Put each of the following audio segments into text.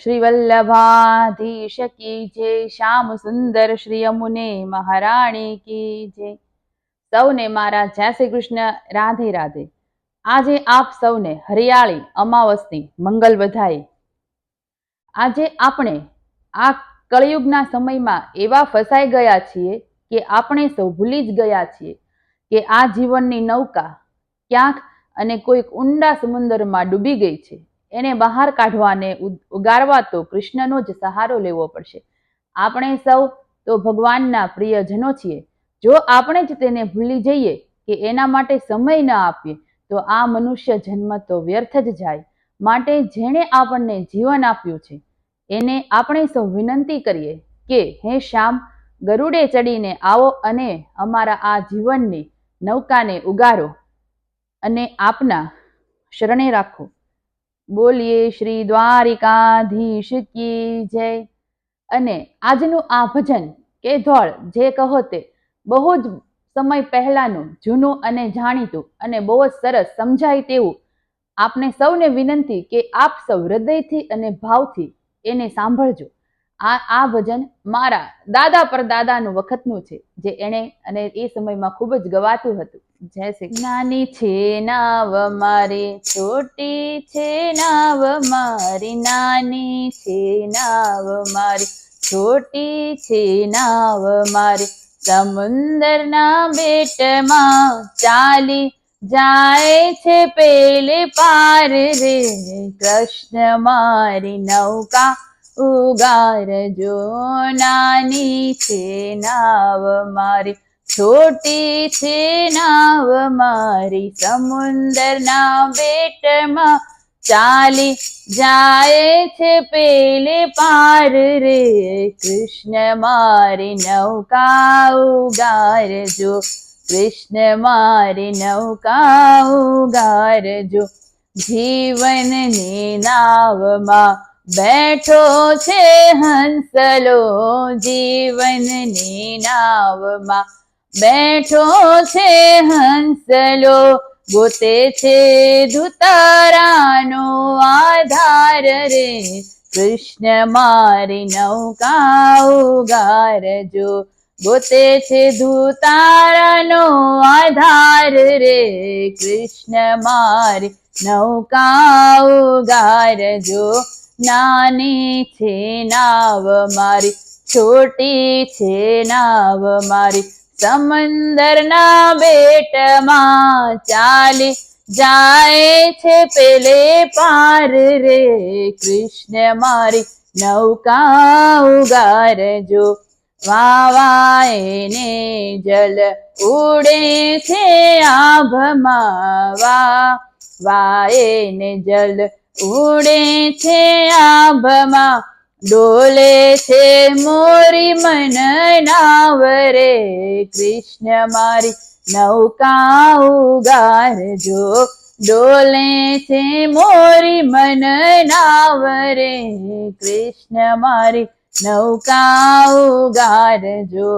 श्री वल्लभाधीश की जय। श्याम सुंदर श्री यमुने महाराणी की जय। સૌને મારા જય શ્રી કૃષ્ણ, રાધે રાધે। આજે આપ સૌને હરિયાળી અમાવસની મંગલ વધાઈ। આજે આપણે આ કળયુગના સમયમાં એવા ફસાઈ ગયા છીએ કે આપણે સૌ ભૂલી જ ગયા છીએ કે આ જીવનની નૌકા ક્યાંક અને કોઈક ઊંડા સમુદ્રમાં ડૂબી ગઈ છે। એને બહાર કાઢવાને ઉગારવા તો કૃષ્ણનો જ સહારો લેવો પડશે। આપણે સૌ તો ભગવાનના પ્રિયજનો છીએ। જો આપણે જ તેને ભૂલી જઈએ કે એના માટે સમય ન આપીએ તો આ મનુષ્ય જન્મ તો વ્યર્થ જ જાય। માટે જેણે આપણને જીવન આપ્યું છે એને આપણે સૌ વિનંતી કરીએ કે હે શ્યામ, ગરુડે ચડીને આવો અને અમારા આ જીવનની નૌકાને ઉગારો અને આપના શરણે રાખો। બોલીએ શ્રી દ્વારિકાધીશ કી જય। અને આજનું આ ભજન કે ધોળ જે કહો તે બહુ જ સમય પહેલાનું જૂનું અને જાણીતું અને બહુ જ સરસ સમજાય તેવું આપને સૌને વિનંતી કે આપ સૌ હૃદયથી અને ભાવથી એને સાંભળજો। આ ભજન મારા દાદા પરદાદાનું વખતનું છે, જે એને અને એ સમયમાં ખૂબ જ ગવાતું હતું। જય શ્રી નાની છે નાવ મારી, છોટી છે નાવ મારી, નાની છે નાવ મારી, છોટી છે નાવ મારી, સમુંદરના બેટમાં ચાલી જાય છે પેલે પાર રે, કૃષ્ણ મારી નૌકા ઉગારજો। નાની છે નાવ મારી, છોટી છે નાવ મારી, સમુંદરના બેટમાં ચાલી જાય છે પેલે પાર રે, કૃષ્ણ મારી નૌકા ઉગારજો, કૃષ્ણ મારી નૌકા ઉગારજો। જીવનની નાવમાં બેઠો છે હંસલો, જીવનની નાવમાં બેઠો છે હંસલો, ગોતે છે ધુતારાનો આધાર રે, કૃષ્ણ મારી નૌકા ઉગારજો, ગોતે છે ધુતારાનો આધાર રે, કૃષ્ણ મારી નૌકા ઉગારજો। નાની છે નાવ મારી, છોટી છે નાવ મારી, સમંદરના બેટમાં ચાલી જાય છે પેલે પાર રે, કૃષ્ણ મારી નૌકા ઉગારજો। વાવાઈને જલ ઉડે છે આભમાં, વાવાઈને જલ ઉડે છે આભમાં, ડોલે છે મોરી મન નાવ રે, કૃષ્ણ મારી નૌકા ઉગારજો, ડોલે છે મોરી મન નાવ રે, કૃષ્ણ મારી નૌકા ઉગારજો।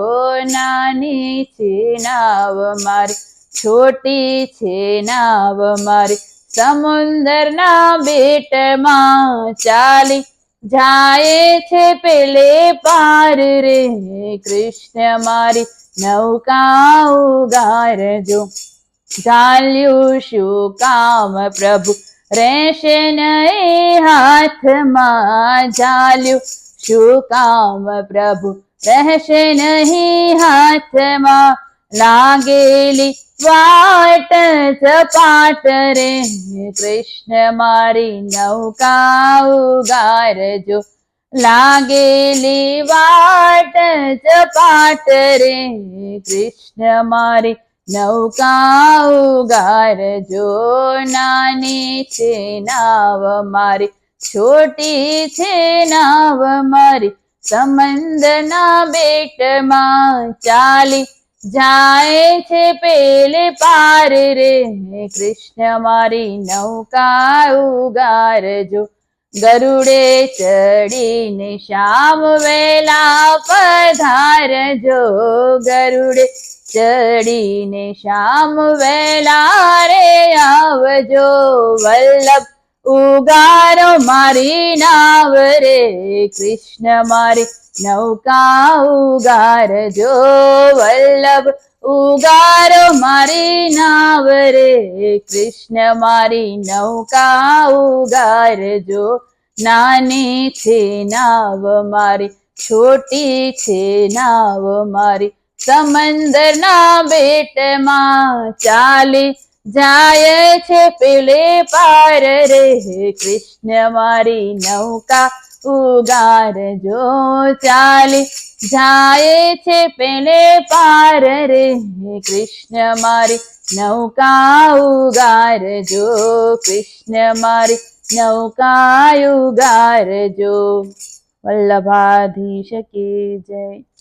નાની છે નાવ મારી, છોટી છે નાવ મારી, સમુંદરના બેટમાં ચાલી જાય છે પેલે પાર રે, કૃષ્ણ મારી નૌકા ઉગારજો। ચાલ્યું શું કામ પ્રભુ રહેશે નહીં હાથમાં, ચાલ્યું શું કામ પ્રભુ રહેશે નહીં હાથમાં, લાગેલી વાટ સપાટ રે, કૃષ્ણ મારી નૌકા ઉગારજો, લાગેલી વાટ સપાટ રે, કૃષ્ણ મારી નૌકા ઉગારજો। નાની છે નાવ મારી, છોટી છે નાવ મારી, સમંદરના બેટમાં ચાલી જાય છે પેલે પાર રે, કૃષ્ણ મારી નૌકા ઉગારજો। ગરુડે ચડીને શ્યામ વેલા પધારજો, ગરુડે ચડીને શ્યામ વેલા રે આવજો, વલ્લભ ઉગારો મારી નાવ રે કૃષ્ણ મારી નૌકા ઉગારજો વલ્લભ ઉગારો મારી નાવ રે કૃષ્ણ મારી નૌકા ઉગારજો નાની છે નાવ મારી છોટી છે નાવ મારી સમંદરના બેટમાં ચાલી જાય છે પેલે પાર રે કૃષ્ણ મારી નૌકા ઉગારજો ચાલી જાય છે પેલે પાર રે કૃષ્ણ મારી નૌકા ઉગારજો કૃષ્ણ મારી નૌકા ઉગારજો વલ્લભાધીશ કી જય.